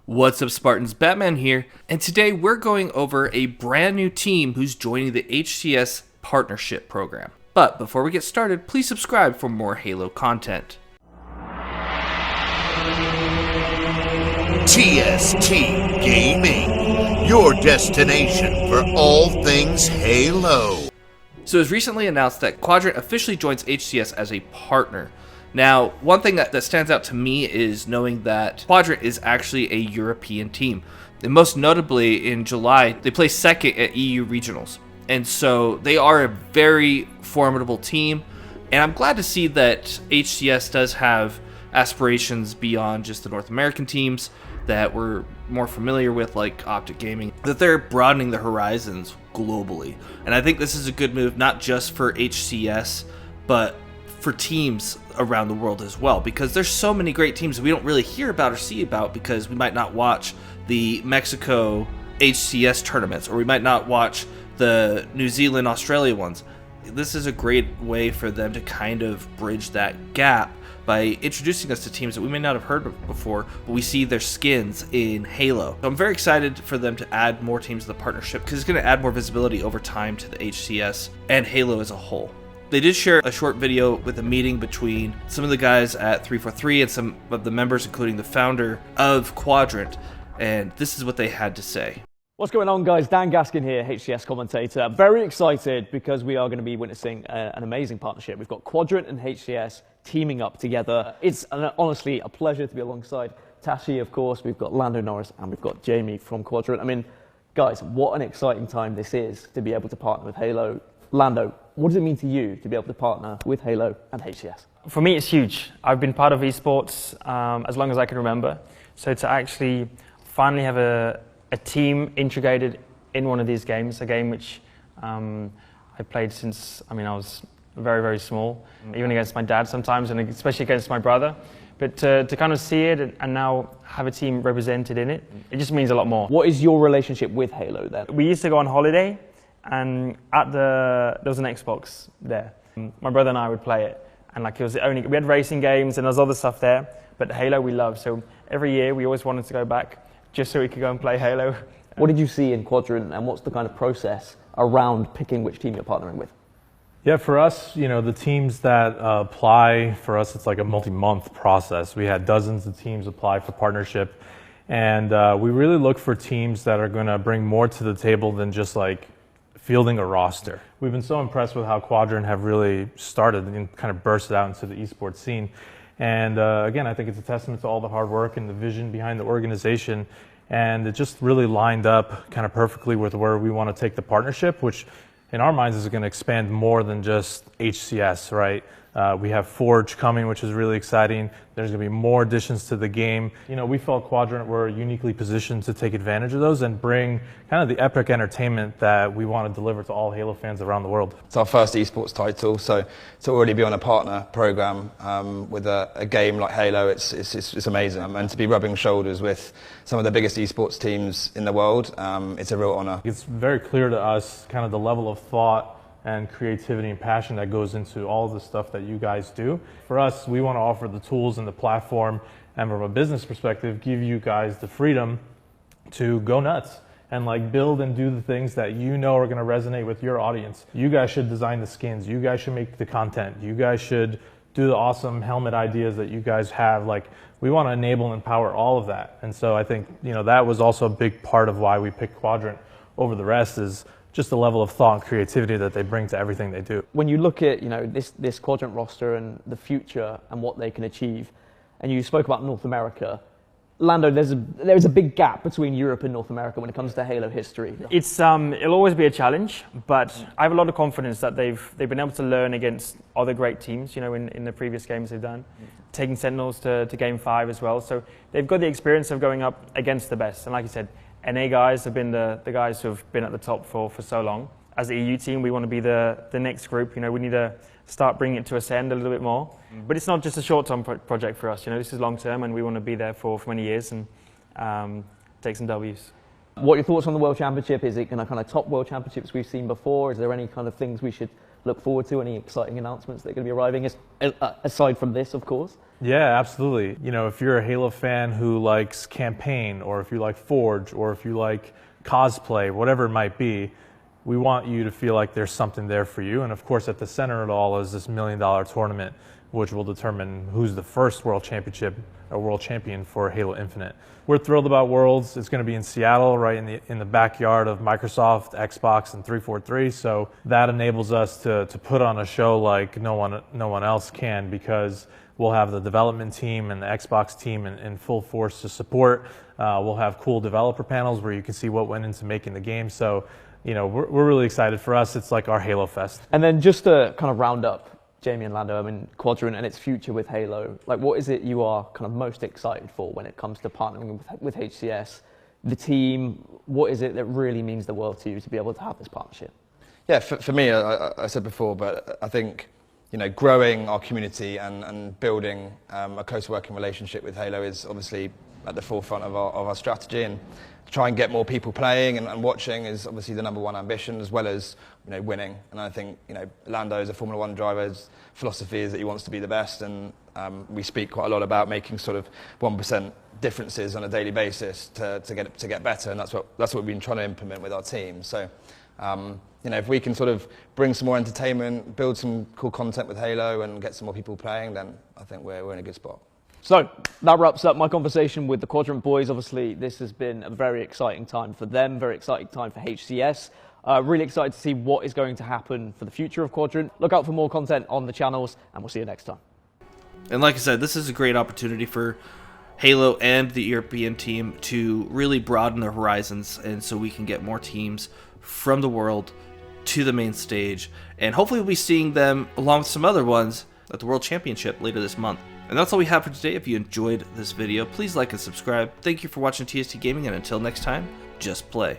What's up, Spartans? Batman here, and today we're going over a brand new team who's joining the HCS Partnership Program. But before we get started, please subscribe for more Halo content. TST Gaming, your destination for all things Halo. So it was recently announced that Quadrant officially joins HCS as a partner. Now, one thing that stands out to me is knowing that Quadrant is actually a European team. And most notably, in July, they placed second at EU Regionals. And so they are a very formidable team. And I'm glad to see that HCS does have aspirations beyond just the North American teams that we're more familiar with, like Optic Gaming, that they're broadening the horizons globally. And I think this is a good move, not just for HCS, but for teams around the world as well, because there's so many great teams that we don't really hear about or see about because we might not watch the Mexico HCS tournaments, or we might not watch the New Zealand, Australia ones. This is a great way for them to kind of bridge that gap by introducing us to teams that we may not have heard of before, but we see their skins in Halo. So I'm very excited for them to add more teams to the partnership because it's going to add more visibility over time to the HCS and Halo as a whole. They did share a short video with a meeting between some of the guys at 343 and some of the members, including the founder of Quadrant, and this is what they had to say. What's going on, guys? Dan Gaskin here, HCS commentator. Very excited because we are going to be witnessing an amazing partnership. We've got Quadrant and HCS teaming up together. It's honestly a pleasure to be alongside Tashi, of course. We've got Lando Norris and we've got Jamie from Quadrant. I mean, guys, what an exciting time this is to be able to partner with Halo. Lando, what does it mean to you to be able to partner with Halo and HCS? For me, it's huge. I've been part of esports as long as I can remember. So to actually finally have a team integrated in one of these games, a game which I played since, I was very, very small, even against my dad sometimes, and especially against my brother. But to kind of see it and now have a team represented in it, it just means a lot more. What is your relationship with Halo then? We used to go on holiday, and there was an Xbox there. My brother and I would play it, and it was we had racing games and there's other stuff there, but Halo we love. So every year we always wanted to go back just so we could go and play Halo. What did you see in Quadrant, and what's the kind of process around picking which team you're partnering with? Yeah, for us, the teams that apply, for us, it's like a multi-month process. We had dozens of teams apply for partnership, and we really look for teams that are going to bring more to the table than just like fielding a roster. We've been so impressed with how Quadrant have really started and kind of bursted out into the esports scene. And again, I think it's a testament to all the hard work and the vision behind the organization. And it just really lined up kind of perfectly with where we want to take the partnership, which in our minds is going to expand more than just HCS, right? We have Forge coming, which is really exciting. There's going to be more additions to the game. We felt Quadrant were uniquely positioned to take advantage of those and bring kind of the epic entertainment that we want to deliver to all Halo fans around the world. It's our first esports title, so to already be on a partner program with a game like Halo, it's amazing. And to be rubbing shoulders with some of the biggest esports teams in the world, it's a real honor. It's very clear to us kind of the level of thought and creativity and passion that goes into all the stuff that you guys do. For us, we want to offer the tools and the platform, and from a business perspective, give you guys the freedom to go nuts and build and do the things that are going to resonate with your audience. You guys should design the skins. You guys should make the content. You guys should do the awesome helmet ideas that you guys have. We want to enable and empower all of that. And so I think, that was also a big part of why we picked Quadrant over the rest, is just the level of thought and creativity that they bring to everything they do. When you look at this Quadrant roster and the future and what they can achieve, and you spoke about North America, Lando, there is a big gap between Europe and North America when it comes to Halo history. It'll always be a challenge, but I have a lot of confidence that they've been able to learn against other great teams, in the previous games they've done, taking Sentinels to Game 5 as well. So they've got the experience of going up against the best, and like you said, NA guys have been the guys who have been at the top for so long. As the EU team, we want to be the next group. We need to start bringing it to ascend a little bit more. But it's not just a short-term project for us. This is long-term, and we want to be there for many years and take some W's. What are your thoughts on the World Championship? Is it going to kind of top World Championships we've seen before? Is there any kind of things we should look forward to? Any exciting announcements that are going to be arriving, aside from this, of course? Yeah, absolutely. You know, if you're a Halo fan who likes campaign, or if you like Forge, or if you like cosplay, whatever it might be, we want you to feel like there's something there for you. And of course, at the center of it all is this $1 million tournament, which will determine who's the first world champion for Halo Infinite. We're thrilled about Worlds. It's going to be in Seattle, right in the backyard of Microsoft, Xbox, and 343. So that enables us to put on a show like no one else can, because we'll have the development team and the Xbox team in full force to support. We'll have cool developer panels where you can see what went into making the game. So, you know, we're really excited. For us, it's like our Halo Fest. And then just to kind of round up, Jamie and Lando, I mean, Quadrant and its future with Halo, like, what is it you are kind of most excited for when it comes to partnering with HCS, the team? What is it that really means the world to you to be able to have this partnership? Yeah, for me, I said before, but I think, you know, growing our community and building a close working relationship with Halo is obviously at the forefront of our strategy, and try and get more people playing and watching is obviously the #1 ambition, as well as, you know, winning. And I think, you know, Lando is a Formula 1 driver. His philosophy is that he wants to be the best, and we speak quite a lot about making sort of 1% differences on a daily basis to get better, and that's what we've been trying to implement with our team. So, you know, if we can sort of bring some more entertainment, build some cool content with Halo, and get some more people playing, then I think we're in a good spot. So that wraps up my conversation with the Quadrant boys. Obviously, this has been a very exciting time for them, very exciting time for HCS. Really excited to see what is going to happen for the future of Quadrant. Look out for more content on the channels, and we'll see you next time. And like I said, this is a great opportunity for Halo and the European team to really broaden their horizons, and so we can get more teams from the world to the main stage. And hopefully we'll be seeing them along with some other ones at the World Championship later this month. And that's all we have for today. If you enjoyed this video, please like and subscribe. Thank you for watching TST Gaming, and until next time, just play.